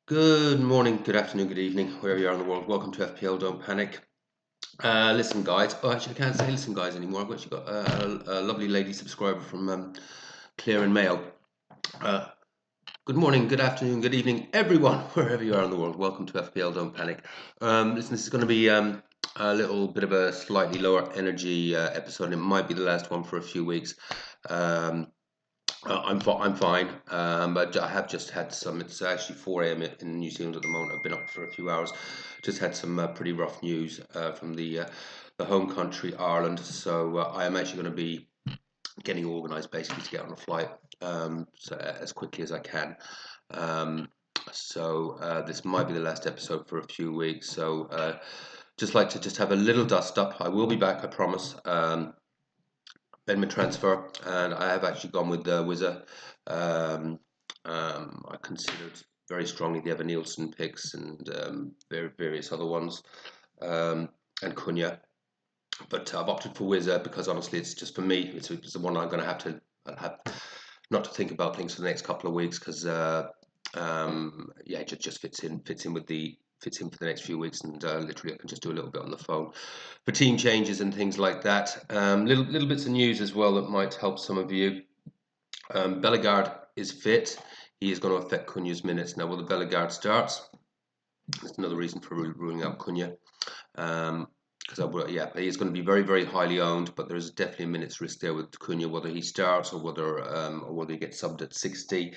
Good morning, good afternoon, good evening, wherever you are in the world. Welcome to FPL. Don't panic. Listen, guys. Oh, actually, I can't say listen, guys, anymore. I've actually got a lovely lady subscriber from Clare and Mayo. Uh, Good morning, good afternoon, good evening, everyone, wherever you are in the world. Welcome to FPL. Don't panic. Listen, this is going to be a little bit of a slightly lower energy episode. It might be the last one for a few weeks. Um, I'm fine, but I have just had some. It's actually 4 a.m. in New Zealand at the moment. I've been up for a few hours. Just had some pretty rough news from the home country, Ireland. So I am actually going to be getting organised basically to get on a flight as quickly as I can. Um, so this might be the last episode for a few weeks. So just like to just have a little dust up. I will be back, I promise. Been transfer, and I have actually gone with Wissa. Um, I considered very strongly the Evan Nielsen picks and various other ones, and Cunha. But I've opted for Wizza because honestly, it's just for me. It's the one I'm going to have not to think about things for the next couple of weeks because yeah, it just fits in for the next few weeks, and literally I can just do a little bit on the phone for team changes and things like that. Little bits of news as well that might help some of you. Bellegarde is fit. He is going to affect Cunha's minutes now. Will the Bellegarde starts? That's another reason for ruling out Cunha. Because yeah, he is going to be very highly owned, but there's definitely a minute's risk there with Cunha, whether he starts or whether he gets subbed at 60.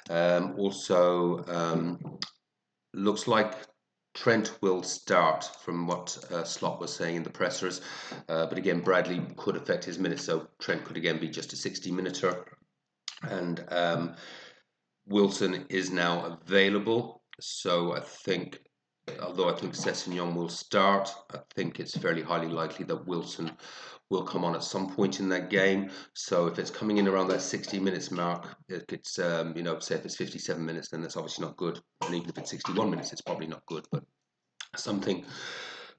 Also, looks like Trent will start from what Slot was saying in the pressers, but again, Bradley could affect his minutes, so Trent could again be just a 60-minuter, and Wilson is now available. So I think, although I think Sessegnon will start, I think it's fairly highly likely that Wilson will come on at some point in that game. So if it's coming in around that 60 minutes mark, it's say if it's 57 minutes, then that's obviously not good. And even if it's 61 minutes, it's probably not good. But something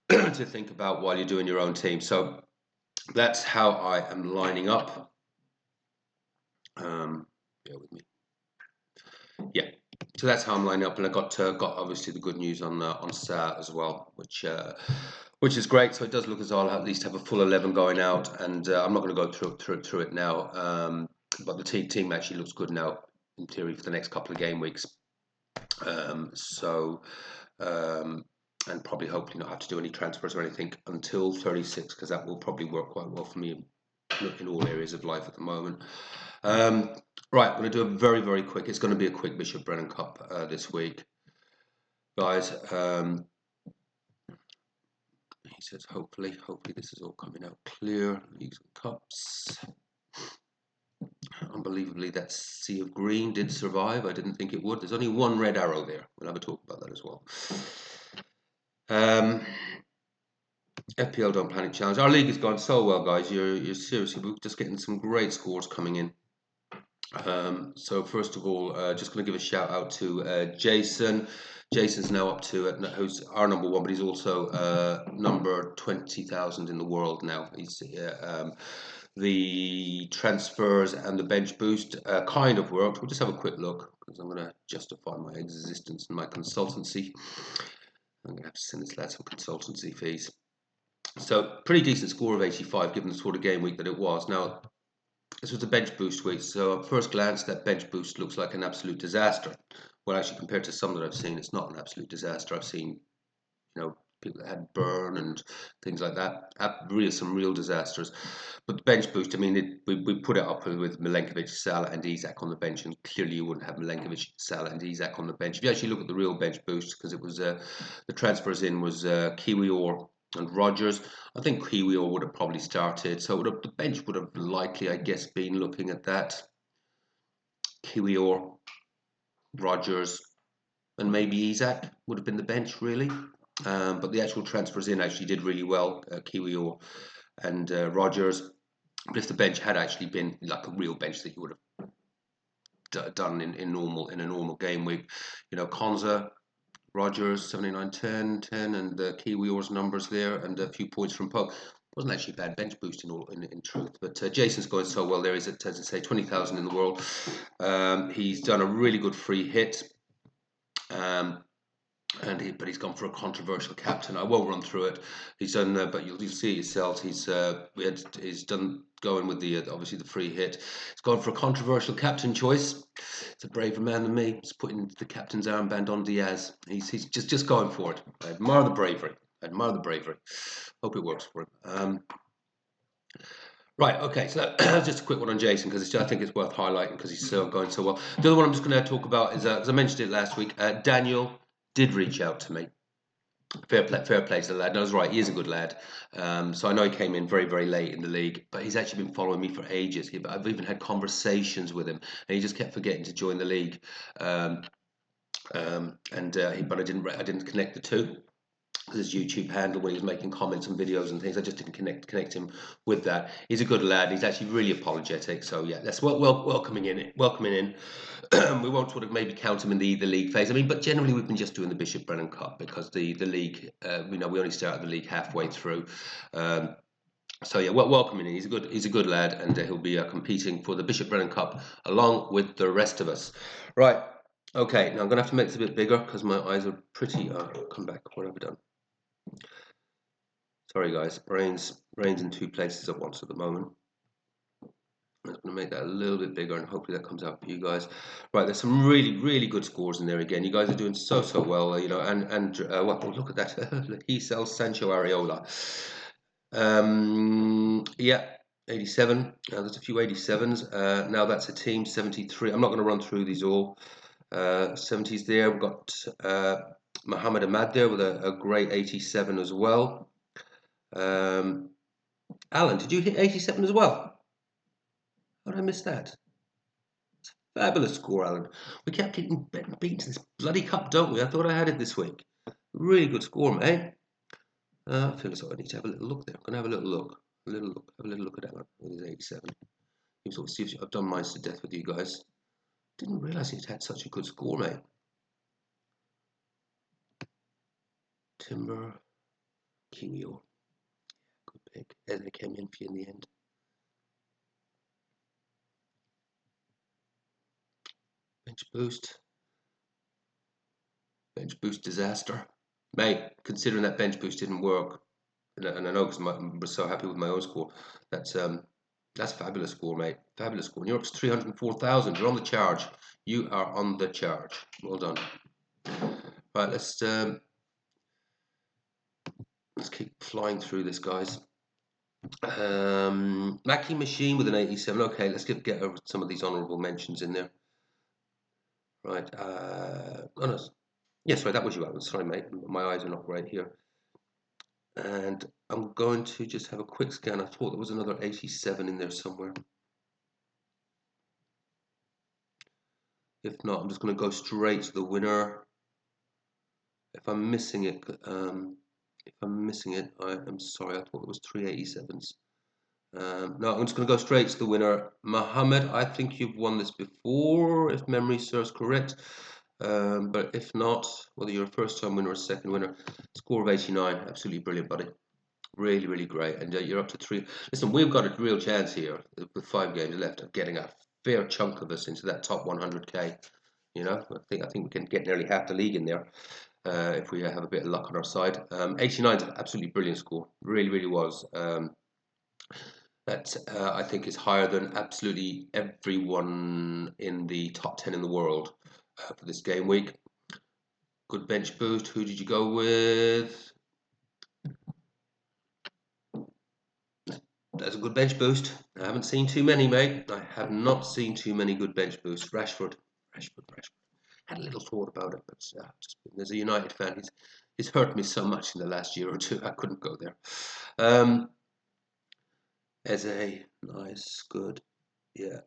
to think about while you're doing your own team. So that's how I am lining up. Bear with me. Yeah, so that's how I'm lining up, and I got obviously the good news on Sa as well, which is great. So it does look as though I'll at least have a full 11 going out, and I'm not going to go through it now. But the team actually looks good now in theory for the next couple of game weeks. So and probably hopefully not have to do any transfers or anything until 36, because that will probably work quite well for me in all areas of life at the moment. Right, I'm going to do a very quick. It's going to be a quick Bishop Brennan Cup this week, guys. He says hopefully this is all coming out clear. Leagues and cups. Unbelievably, that sea of green did survive. I didn't think it would. There's only one red arrow there. We'll have a talk about that as well. FPL Don't Panic Challenge. Our league has gone so well, guys. You're seriously, we're just getting some great scores coming in. So first of all, just going to give a shout out to Jason. Jason's now up to who's our number one, but he's also number 20,000 in the world now. He's the transfers and the bench boost kind of worked. We'll just have a quick look because I'm going to justify my existence and my consultancy. I'm going to have to send this lad some consultancy fees. So pretty decent score of 85 given the sort of game week that it was. Now, this was a bench boost week, so at first glance, that bench boost looks like an absolute disaster. Well, actually, compared to some that I've seen, it's not an absolute disaster. I've seen, people that had burn and things like that. Some real disasters. But the bench boost, I mean, we put it up with Milenkovic, Salah, and Isak on the bench, and clearly you wouldn't have Milenkovic, Salah, and Isak on the bench. If you actually look at the real bench boost, because it was the transfers in was Kiwior and Rogers. I think Kiwior would have probably started, so the bench would have likely, I guess, been looking at that. Kiwior, Rogers, and maybe Isak would have been the bench, really. But the actual transfers in actually did really well, Kiwior and Rogers. But if the bench had actually been like a real bench that you would have done in a normal game week, Konza, Rogers, 79, 10, and Kiwior's numbers there, and a few points from Pug. Wasn't actually a bad bench boost in truth, but Jason's going so well there. He's at, as I say, 20,000 in the world. He's done a really good free hit. But he's gone for a controversial captain. I won't run through it. He's done, but you'll see it yourself. He's done going with the obviously the free hit. He's gone for a controversial captain choice. It's a braver man than me. He's putting the captain's armband on Diaz. He's just going for it. I admire the bravery. Hope it works for him. Right, okay, so that's just a quick one on Jason because I think it's worth highlighting because he's still going so well. The other one I'm just going to talk about is, as I mentioned it last week, Daniel did reach out to me. Fair play to the lad. And I was right, he is a good lad. So I know he came in very, very late in the league, but he's actually been following me for ages. I've even had conversations with him, and he just kept forgetting to join the league. But I didn't connect the two. His YouTube handle when he was making comments on videos and things. I just didn't connect him with that. He's a good lad. He's actually really apologetic. So yeah, that's welcoming in. We won't sort of maybe count him in the league phase. I mean, but generally we've been just doing the Bishop Brennan Cup because the league, we only started the league halfway through. So yeah, welcome in. He's a good lad, and he'll be competing for the Bishop Brennan Cup along with the rest of us. Right. Okay. Now I'm gonna have to make this a bit bigger because my eyes are pretty. Come back. What have I done? Sorry guys, brains in two places at once at the moment. I'm just going to make that a little bit bigger and hopefully that comes out for you guys. Right, there's some really good scores in there again. You guys are doing so well, look at that. He sells Sancho Areola. Yeah, 87. There's a few 87s. Now that's a team 73. I'm not going to run through these all. 70s there. We've got Mohamed Ahmad there with a great 87 as well. Alan, did you hit 87 as well? How did I miss that? Fabulous score, Alan. We kept getting beaten to this bloody cup, don't we? I thought I had it this week. Really good score, mate. I feel as though I need to have a little look there. I'm going to have a little look. Have a little look at Alan with his 87. You sort of see if I've done mine to death with you guys. Didn't realise he'd had such a good score, mate. Timber. Kiwior. Good pick. Eze came in for you in the end. Bench boost disaster. Mate, considering that bench boost didn't work, and I know because I was so happy with my own score, that's fabulous score, mate. Fabulous score. And you're up to 304,000. You're on the charge. You are on the charge. Well done. Right, let's keep flying through this, guys. Mackie Machine with an 87. Okay, let's get over some of these honourable mentions in there. Right. Oh no. Yes, right, that was you, Alan. Sorry, mate. My eyes are not great here. And I'm going to just have a quick scan. I thought there was another 87 in there somewhere. If not, I'm just going to go straight to the winner. If I'm missing it, I am sorry. I thought it was 387s. No, I'm just going to go straight to the winner. Mohammed, I think you've won this before, if memory serves correct. But if not, whether you're a first-time winner or a second winner, score of 89. Absolutely brilliant, buddy. Really great. And you're up to 3. Listen, we've got a real chance here with 5 games left of getting a fair chunk of us into that top 100k. You know, I think we can get nearly half the league in there if we have a bit of luck on our side. 89 is an absolutely brilliant score. Really was. That I think is higher than absolutely everyone in the top 10 in the world for this game week. Good bench boost. Who did you go with? That's a good bench boost. I haven't seen too many, mate. I have not seen too many good bench boosts. Rashford. Had a little thought about it, but just as a United fan, he's hurt me so much in the last year or two. I couldn't go there. Eze, nice, good, yeah.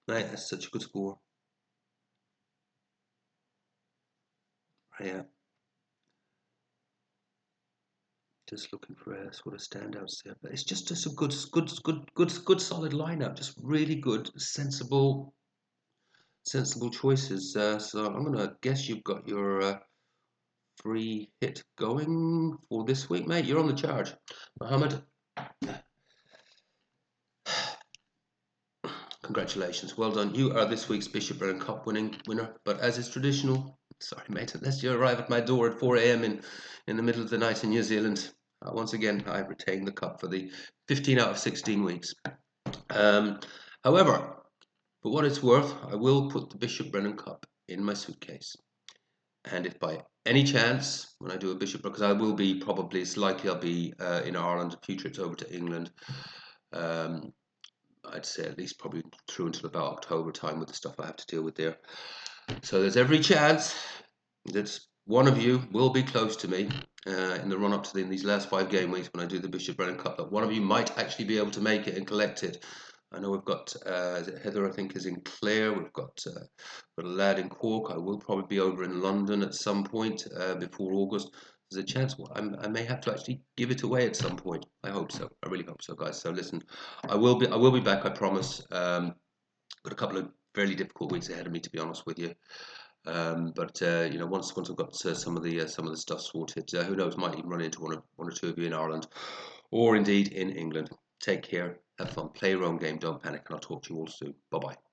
Mate, that's such a good score. Yeah. Just looking for a sort of standouts there, but it's just a good solid lineup. Just really good, sensible choices. So I'm gonna guess you've got your free hit going for this week, mate. You're on the charge, Mohammed. Congratulations, well done. You are this week's Bishop Brennan Cup winner. But as is traditional, sorry mate, unless you arrive at my door at 4 a.m. in the middle of the night in New Zealand, once again I retain the cup for the 15 out of 16 weeks. However, for what it's worth, I will put the Bishop Brennan Cup in my suitcase. And if by any chance, when I do a Bishop, because I will be probably, it's likely I'll be in Ireland, a few trips over to England. I'd say at least probably through until about October time with the stuff I have to deal with there. So there's every chance that one of you will be close to me in the run-up to these last 5 game weeks when I do the Bishop Brennan Cup, that one of you might actually be able to make it and collect it. I know we've got Heather, I think, is in Clare. We've got a lad in Cork. I will probably be over in London at some point before August. There's a chance I may have to actually give it away at some point. I hope so. I really hope so, guys. So listen, I will be back. I promise. Got a couple of fairly difficult weeks ahead of me, to be honest with you. But you know, once I've got some of the stuff sorted, who knows? Might even run into one or two of you in Ireland, or indeed in England. Take care. Have fun. Play your own game. Don't panic. And I'll talk to you all soon. Bye bye.